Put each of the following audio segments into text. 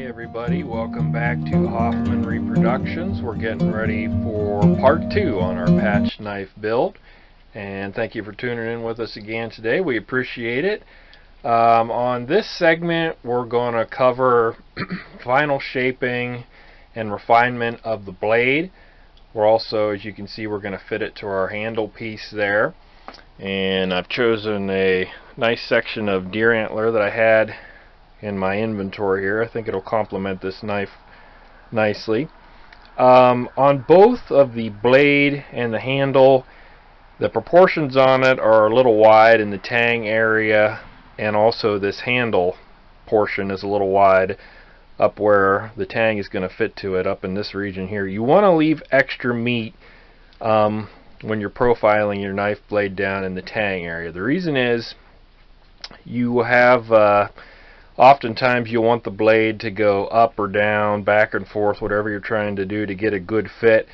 Hey everybody, welcome back to Hoffman Reproductions. We're getting ready for part 2 on our patch knife build, and thank you for tuning in with us again today. We appreciate it. On this segment we're going to cover final shaping and refinement of the blade. We're also, as you can see, we're going to fit it to our handle piece there, and I've chosen a nice section of deer antler that I had in my inventory here. I think it'll complement this knife nicely. On both of the blade and the handle, the proportions on it are a little wide in the tang area, and also this handle portion is a little wide up where the tang is going to fit to it, up in this region here. You want to leave extra meat when you're profiling your knife blade down in the tang area. The reason is you have oftentimes you want the blade to go up or down, back and forth, whatever you're trying to do to get a good fit.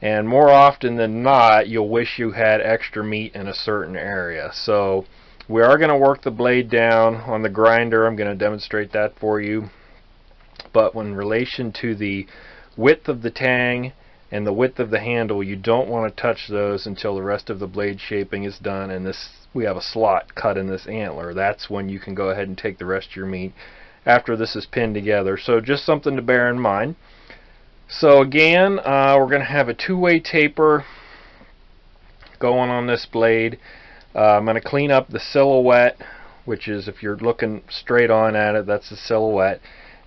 And more often than not, you'll wish you had extra meat in a certain area. So we are going to work the blade down on the grinder. I'm going to demonstrate that for you. But in relation to the width of the tang and the width of the handle, you don't want to touch those until the rest of the blade shaping is done, and we have a slot cut in this antler. That's when you can go ahead and take the rest of your meat after this is pinned together. So just something to bear in mind. So again, we're going to have a two-way taper going on this blade. I'm going to clean up the silhouette, which is, if you're looking straight on at it, that's the silhouette.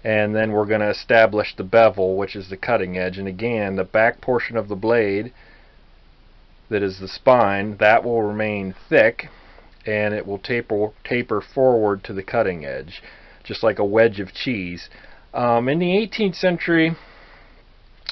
And then we're going to establish the bevel, which is the cutting edge. And again, the back portion of the blade, that is the spine, that will remain thick, and it will taper forward to the cutting edge, just like a wedge of cheese. In the 18th century,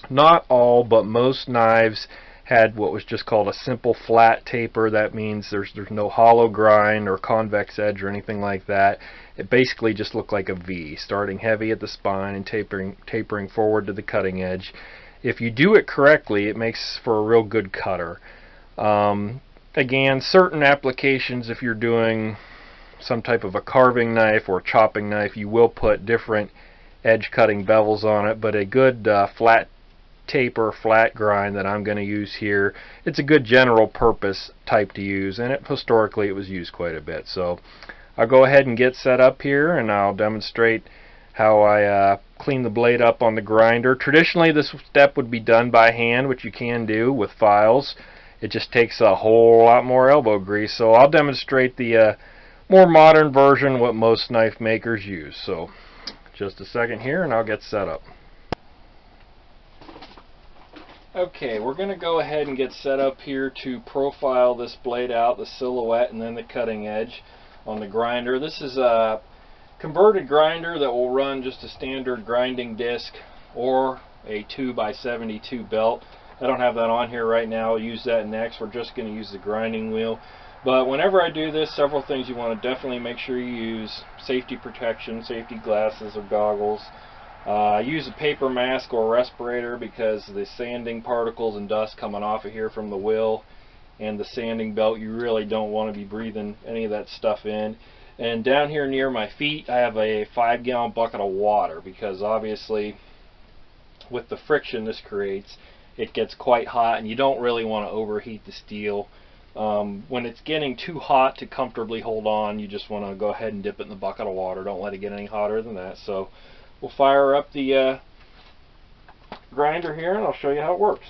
not all but most knives had what was just called a simple flat taper. That means there's no hollow grind or convex edge or anything like that. It basically just looked like a V, starting heavy at the spine and tapering forward to the cutting edge. If you do it correctly, it makes for a real good cutter. Again, certain applications, if you're doing some type of a carving knife or a chopping knife, you will put different edge cutting bevels on it, but a good flat taper, flat grind that I'm going to use here, it's a good general purpose type to use, and historically it was used quite a bit. So I'll go ahead and get set up here, and I'll demonstrate how I clean the blade up on the grinder. Traditionally this step would be done by hand, which you can do with files. It just takes a whole lot more elbow grease. So I'll demonstrate the more modern version, what most knife makers use. So just a second here and I'll get set up. Okay, we're going to go ahead and get set up here to profile this blade out, the silhouette and then the cutting edge on the grinder. This is a converted grinder that will run just a standard grinding disc or a 2x72 belt. I don't have that on here right now. I'll use that next. We're just going to use the grinding wheel. But whenever I do this, several things you want to definitely make sure you use: safety protection, safety glasses or goggles. Use a paper mask or a respirator, because the sanding particles and dust coming off of here from the wheel and the sanding belt, you really don't want to be breathing any of that stuff in. And down here near my feet I have a 5-gallon bucket of water, because obviously with the friction this creates, it gets quite hot, and you don't really want to overheat the steel. When it's getting too hot to comfortably hold on, you just want to go ahead and dip it in the bucket of water. Don't let it get any hotter than that. So we'll fire up the grinder here and I'll show you how it works.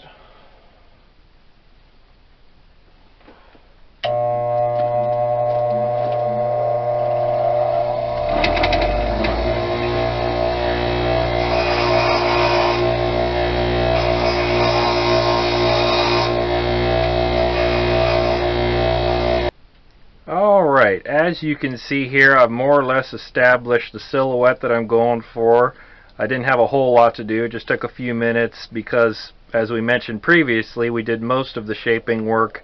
Alright, as you can see here, I've more or less established the silhouette that I'm going for. I didn't have a whole lot to do. It just took a few minutes because, as we mentioned previously, we did most of the shaping work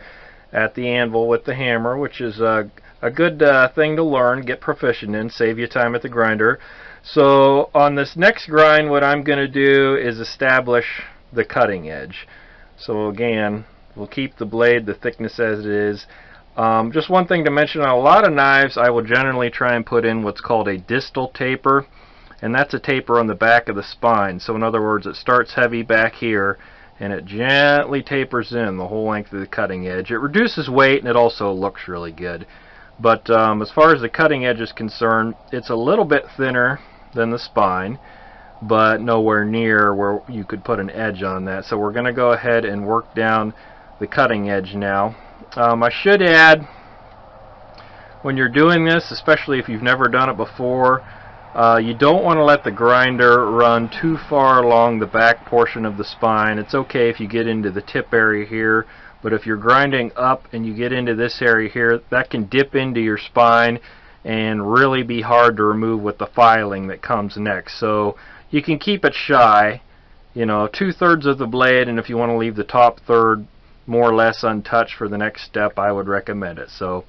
at the anvil with the hammer, which is a good thing to learn, get proficient in, save you time at the grinder. So on this next grind, what I'm going to do is establish the cutting edge. So again, we'll keep the blade the thickness as it is. Just one thing to mention, on a lot of knives I will generally try and put in what's called a distal taper. and that's a taper on the back of the spine. So in other words, it starts heavy back here and it gently tapers in the whole length of the cutting edge. It reduces weight and it also looks really good. But as far as the cutting edge is concerned, it's a little bit thinner than the spine, but nowhere near where you could put an edge on that. So we're going to go ahead and work down the cutting edge now. I should add, when you're doing this, especially if you've never done it before, you don't want to let the grinder run too far along the back portion of the spine. It's okay if you get into the tip area here, but if you're grinding up and you get into this area here, that can dip into your spine and really be hard to remove with the filing that comes next. So you can keep it shy, 2/3 of the blade, and if you want to leave the top third more or less untouched for the next step, I would recommend it. So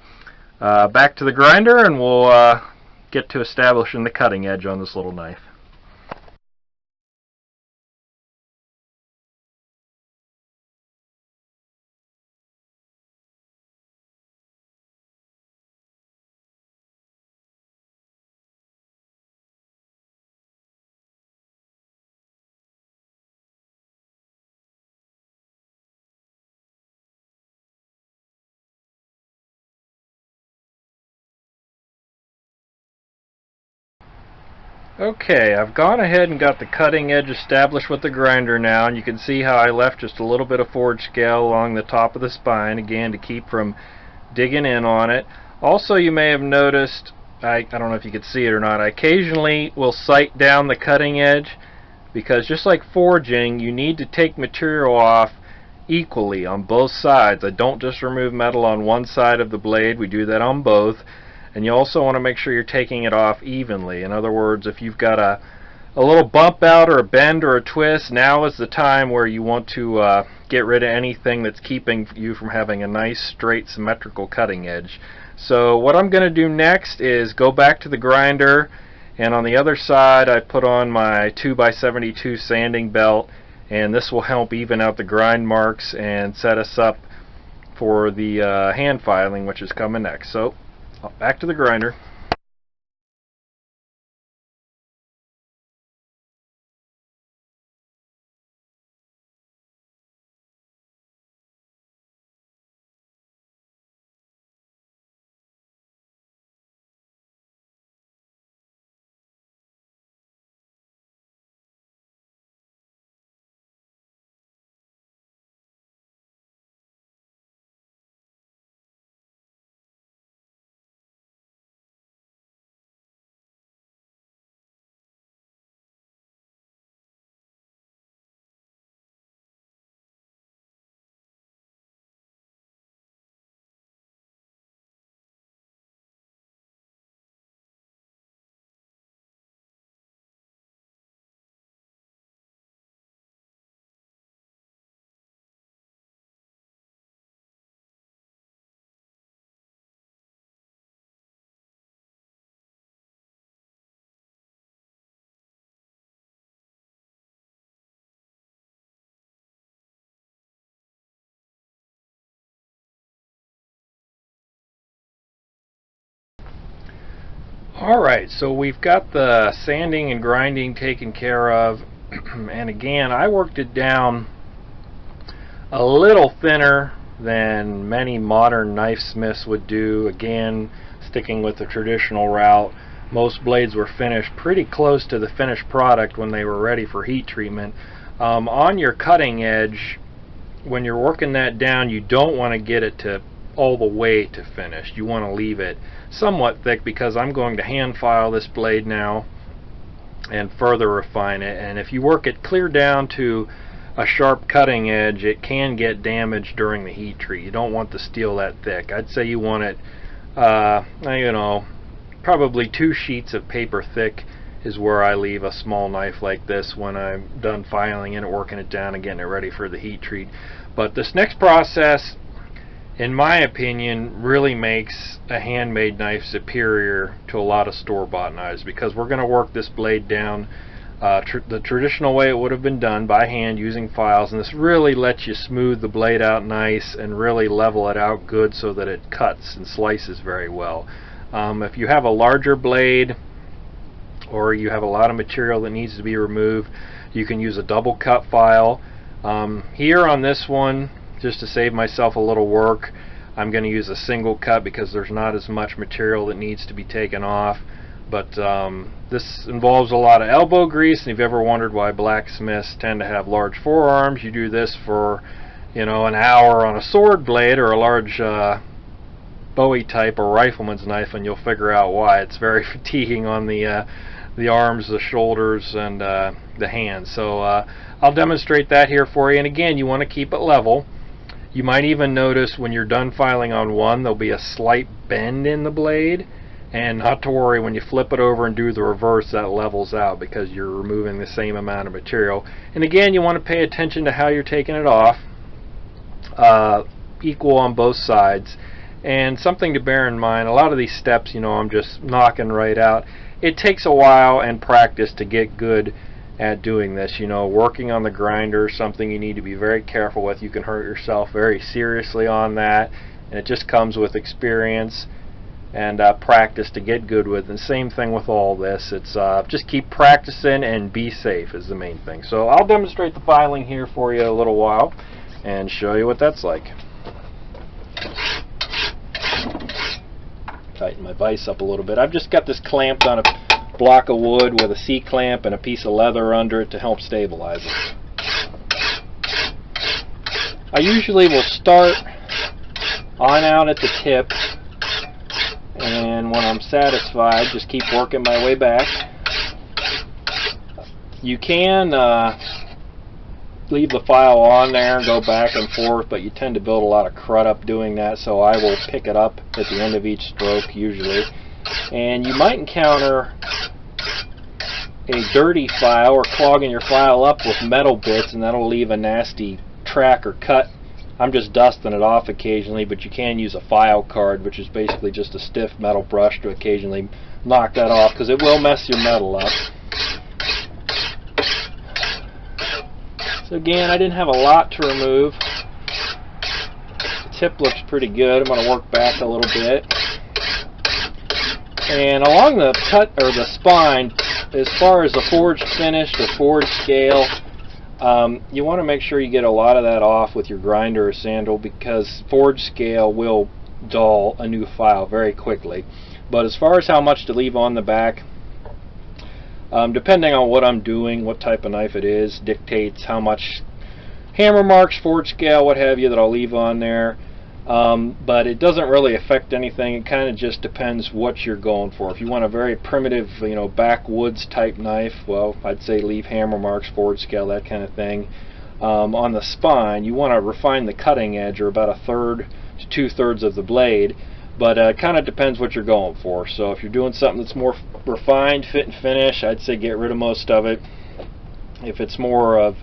back to the grinder, and we'll get to establishing the cutting edge on this little knife. Okay, I've gone ahead and got the cutting edge established with the grinder now, and you can see how I left just a little bit of forged scale along the top of the spine, again to keep from digging in on it. Also, you may have noticed, I don't know if you could see it or not, I occasionally will sight down the cutting edge, because just like forging, you need to take material off equally on both sides. I don't just remove metal on one side of the blade, we do that on both. And you also want to make sure you're taking it off evenly. In other words, if you've got a little bump out or a bend or a twist, now is the time where you want to get rid of anything that's keeping you from having a nice straight symmetrical cutting edge. So what I'm going to do next is go back to the grinder, and on the other side I put on my 2x72 sanding belt, and this will help even out the grind marks and set us up for the hand filing, which is coming next. So back to the grinder. Alright, so we've got the sanding and grinding taken care of, and again, I worked it down a little thinner than many modern knife smiths would do. Again, sticking with the traditional route, most blades were finished pretty close to the finished product when they were ready for heat treatment. On your cutting edge, when you're working that down, you don't want to get it to all the way to finished. You want to leave it somewhat thick, because I'm going to hand file this blade now and further refine it, and if you work it clear down to a sharp cutting edge, it can get damaged during the heat treat. You don't want the steel that thick. I'd say you want it probably 2 sheets of paper thick is where I leave a small knife like this when I'm done filing it, working it down and getting it ready for the heat treat. But this next process, in my opinion, really makes a handmade knife superior to a lot of store-bought knives, because we're going to work this blade down the traditional way it would have been done, by hand using files, and this really lets you smooth the blade out nice and really level it out good so that it cuts and slices very well. If you have a larger blade, or you have a lot of material that needs to be removed, you can use a double cut file. Here on this one, just to save myself a little work, I'm going to use a single cut because there's not as much material that needs to be taken off. But this involves a lot of elbow grease, and if you've ever wondered why blacksmiths tend to have large forearms, you do this for, you know, an hour on a sword blade or a large Bowie type or rifleman's knife, and you'll figure out why. It's very fatiguing on the arms, the shoulders, and the hands. So I'll demonstrate that here for you. And again, you want to keep it level. You might even notice when you're done filing on one, there'll be a slight bend in the blade. And not to worry, when you flip it over and do the reverse, that levels out because you're removing the same amount of material. And again, you want to pay attention to how you're taking it off. Equal on both sides. And something to bear in mind, a lot of these steps, you know, I'm just knocking right out. It takes a while and practice to get good at doing this. You know, working on the grinder is something you need to be very careful with. You can hurt yourself very seriously on that, and it just comes with experience and practice to get good with. And same thing with all this. It's just keep practicing and be safe is the main thing. So I'll demonstrate the filing here for you a little while and show you what that's like. Tighten my vise up a little bit. I've just got this clamped on a block of wood with a C-clamp and a piece of leather under it to help stabilize it. I usually will start on out at the tip, and when I'm satisfied, just keep working my way back. You can leave the file on there and go back and forth, but you tend to build a lot of crud up doing that, so I will pick it up at the end of each stroke usually. And you might encounter a dirty file or clogging your file up with metal bits, and that'll leave a nasty track or cut. I'm just dusting it off occasionally, but you can use a file card, which is basically just a stiff metal brush, to occasionally knock that off, because it will mess your metal up. So again, I didn't have a lot to remove. The tip looks pretty good. I'm going to work back a little bit. And along the cut or the spine, as far as the forged finish or forged scale, you want to make sure you get a lot of that off with your grinder or sandal, because forged scale will dull a new file very quickly. But as far as how much to leave on the back, depending on what I'm doing, what type of knife it is, dictates how much hammer marks, forged scale, what have you, that I'll leave on there. But it doesn't really affect anything. It kind of just depends what you're going for. If you want a very primitive, you know, backwoods type knife, well, I'd say leave hammer marks, forged scale, that kind of thing. On the spine, you want to refine the cutting edge, or about 1/3 to 2/3 of the blade. But it kind of depends what you're going for. So if you're doing something that's more refined, fit and finish, I'd say get rid of most of it. If it's more of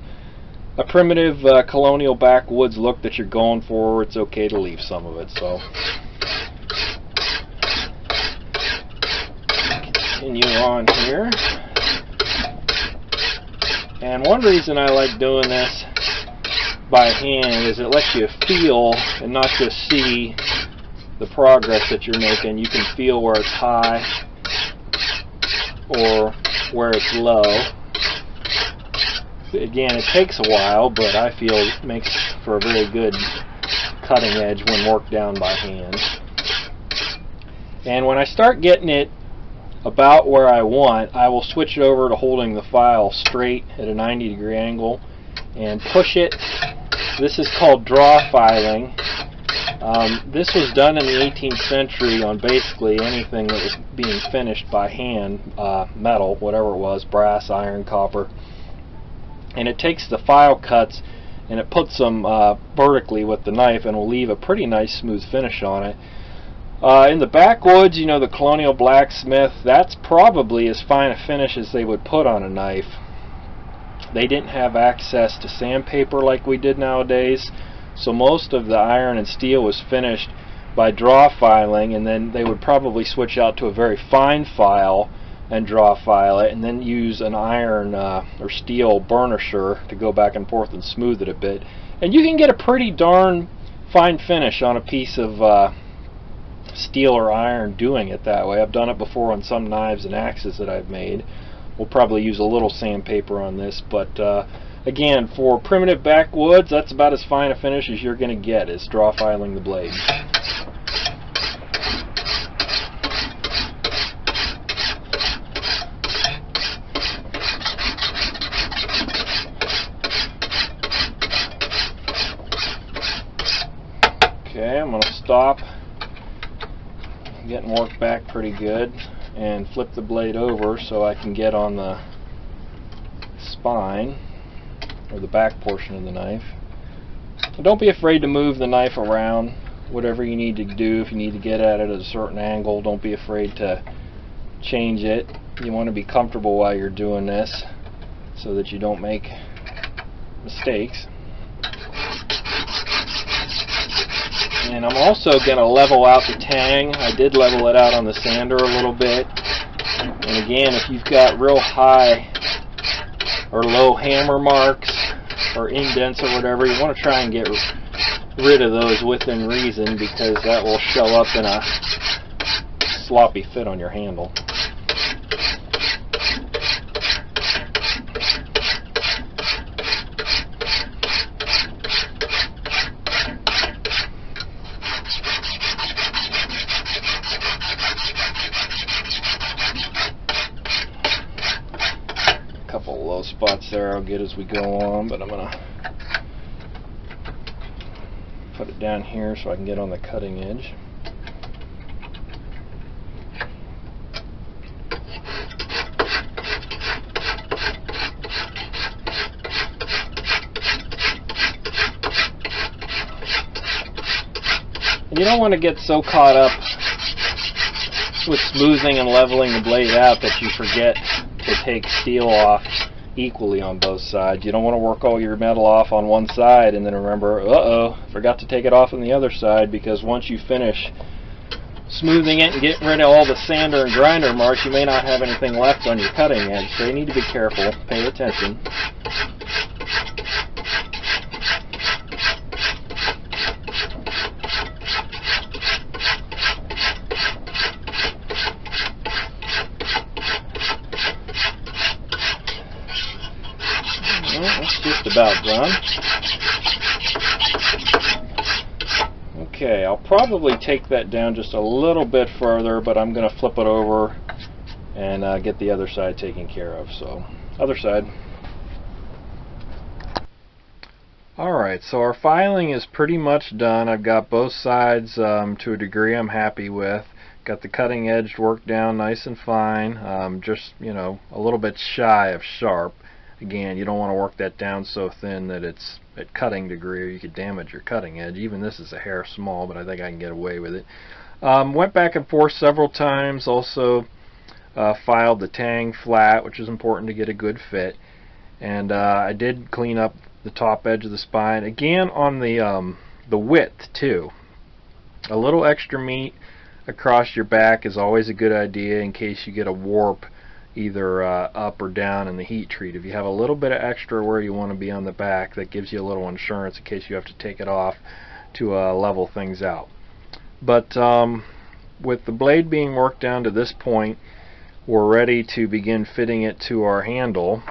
a primitive colonial backwoods look that you're going for, it's okay to leave some of it. So continue on here. And one reason I like doing this by hand is it lets you feel and not just see the progress that you're making. You can feel where it's high or where it's low. Again, it takes a while, but I feel it makes for a very good cutting edge when worked down by hand. And when I start getting it about where I want, I will switch it over to holding the file straight at a 90-degree angle and push it. This is called draw filing. This was done in the 18th century on basically anything that was being finished by hand, metal, whatever it was, brass, iron, copper. And it takes the file cuts and it puts them vertically with the knife and will leave a pretty nice smooth finish on it. In the backwoods, you know, the colonial blacksmith, that's probably as fine a finish as they would put on a knife. They didn't have access to sandpaper like we did nowadays, so most of the iron and steel was finished by draw filing, and then they would probably switch out to a very fine file and draw file it, and then use an iron or steel burnisher to go back and forth and smooth it a bit. And you can get a pretty darn fine finish on a piece of steel or iron doing it that way. I've done it before on some knives and axes that I've made. We'll probably use a little sandpaper on this, but again, for primitive backwoods, that's about as fine a finish as you're going to get, is draw filing the blade. Okay, I'm going to stop, getting worked back pretty good, and flip the blade over so I can get on the spine, or the back portion of the knife. And don't be afraid to move the knife around, whatever you need to do. If you need to get at it at a certain angle, don't be afraid to change it. You want to be comfortable while you're doing this so that you don't make mistakes. And I'm also going to level out the tang. I did level it out on the sander a little bit. And again, if you've got real high or low hammer marks or indents or whatever, you want to try and get rid of those within reason, because that will show up in a sloppy fit on your handle. Couple of low spots there I'll get as we go on, but I'm going to put it down here so I can get on the cutting edge. And you don't want to get so caught up with smoothing and leveling the blade out that you forget to take steel off equally on both sides. You don't want to work all your metal off on one side and then remember, uh-oh, forgot to take it off on the other side, because once you finish smoothing it and getting rid of all the sander and grinder marks, you may not have anything left on your cutting edge, so you need to be careful, pay attention. That's just about done. Okay, I'll probably take that down just a little bit further, but I'm going to flip it over and get the other side taken care of. So, other side. Alright, so our filing is pretty much done. I've got both sides to a degree I'm happy with. Got the cutting edge worked down nice and fine, just, you know, a little bit shy of sharp. Again, you don't want to work that down so thin that it's at cutting degree, or you could damage your cutting edge. Even this is a hair small, but I think I can get away with it. Went back and forth several times. Also filed the tang flat, which is important to get a good fit. And I did clean up the top edge of the spine. Again, on the width too. A little extra meat across your back is always a good idea in case you get a warp either up or down in the heat treat. If you have a little bit of extra where you want to be on the back, that gives you a little insurance in case you have to take it off to level things out. But with the blade being worked down to this point, we're ready to begin fitting it to our handle.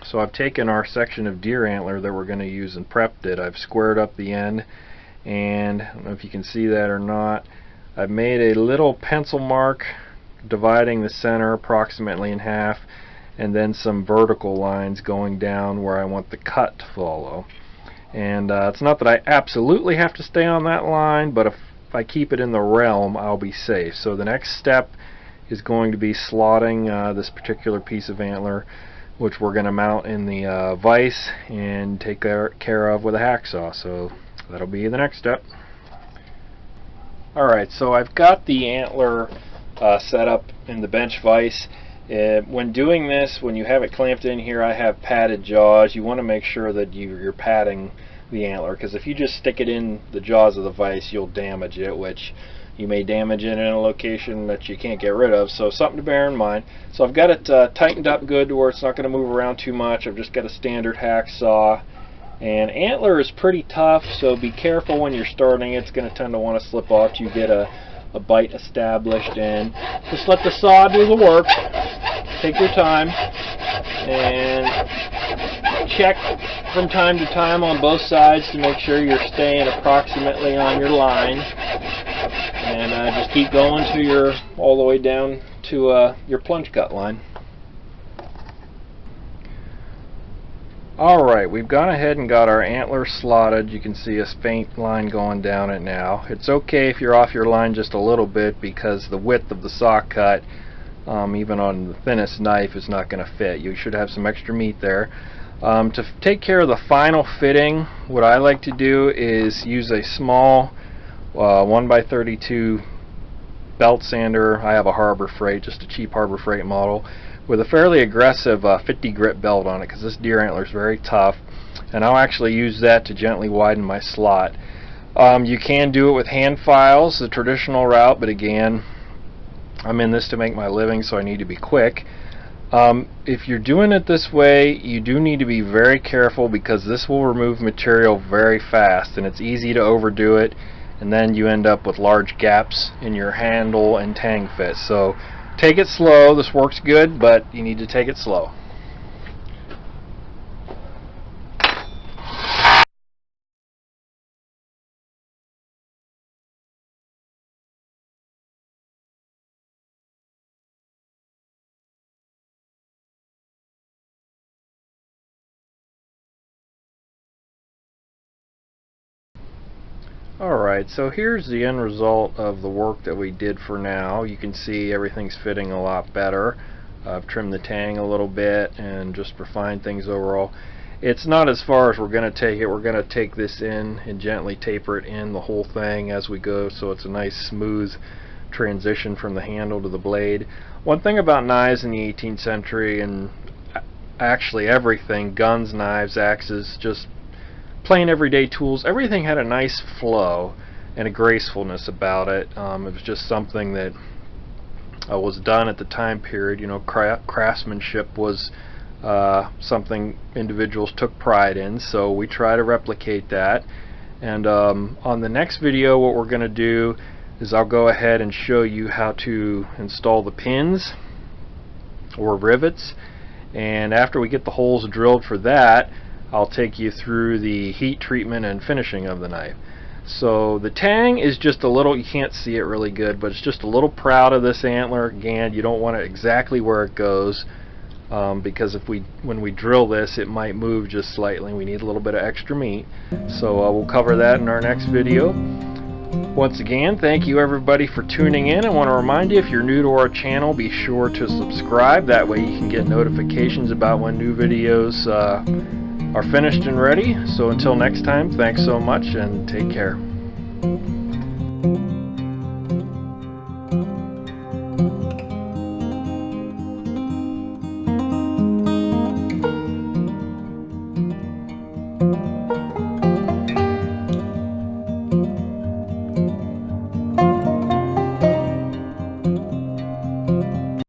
So I've taken our section of deer antler that we're going to use and prepped it. I've squared up the end, and I don't know if you can see that or not, I've made a little pencil mark dividing the center approximately in half, and then some vertical lines going down where I want the cut to follow. And it's not that I absolutely have to stay on that line, but if I keep it in the realm, I'll be safe. So the next step is going to be slotting this particular piece of antler, which we're going to mount in the vise and take care of with a hacksaw. So that'll be the next step. Alright, so I've got the antler set up in the bench vise. When doing this, when you have it clamped in here, I have padded jaws. You want to make sure that you're padding the antler, because if you just stick it in the jaws of the vise, you'll damage it, which you may damage it in a location that you can't get rid of. So something to bear in mind. So I've got it tightened up good to where it's not going to move around too much. I've just got a standard hacksaw, And antler is pretty tough, so be careful when you're starting. It's going to tend to want to slip off. You get a bite established, and just let the saw do the work. Take your time and check from time to time on both sides to make sure you're staying approximately on your line. And just keep going to your all the way down to your plunge cut line. Alright, we've gone ahead and got our antler slotted. You can see a faint line going down it now. It's okay if you're off your line just a little bit, because the width of the saw cut, even on the thinnest knife, is not going to fit. You should have some extra meat there. To take care of the final fitting, what I like to do is use a small 1x32 belt sander. I have a Harbor Freight, just a cheap Harbor Freight model, with a fairly aggressive 50 grit belt on it, because this deer antler is very tough, and I'll actually use that to gently widen my slot. You can do it with hand files, the traditional route, but again, I'm in this to make my living, so I need to be quick. If you're doing it this way, you do need to be very careful, because this will remove material very fast, and it's easy to overdo it, and then you end up with large gaps in your handle and tang fit. So take it slow. This works good, but you need to take it slow. Alright, so here's the end result of the work that we did for now. You can see everything's fitting a lot better. I've trimmed the tang a little bit and just refined things overall. It's not as far as we're going to take it. We're going to take this in and gently taper it in, the whole thing, as we go, so it's a nice smooth transition from the handle to the blade. One thing about knives in the 18th century, and actually everything, guns, knives, axes, just plain everyday tools, everything had a nice flow and a gracefulness about it. It was just something that was done at the time period. You know, craftsmanship was something individuals took pride in, so we try to replicate that. And on the next video, what we're going to do is I'll go ahead and show you how to install the pins or rivets, and after we get the holes drilled for that, I'll take you through the heat treatment and finishing of the knife. So the tang is just a little, you can't see it really good, but it's just a little proud of this antler. Again, you don't want it exactly where it goes, because when we drill this, it might move just slightly. We need a little bit of extra meat. So we'll cover that in our next video. Once again, thank you everybody for tuning in. I want to remind you, if you're new to our channel, be sure to subscribe. That way you can get notifications about when new videos are finished and ready. So until next time, thanks so much and take care.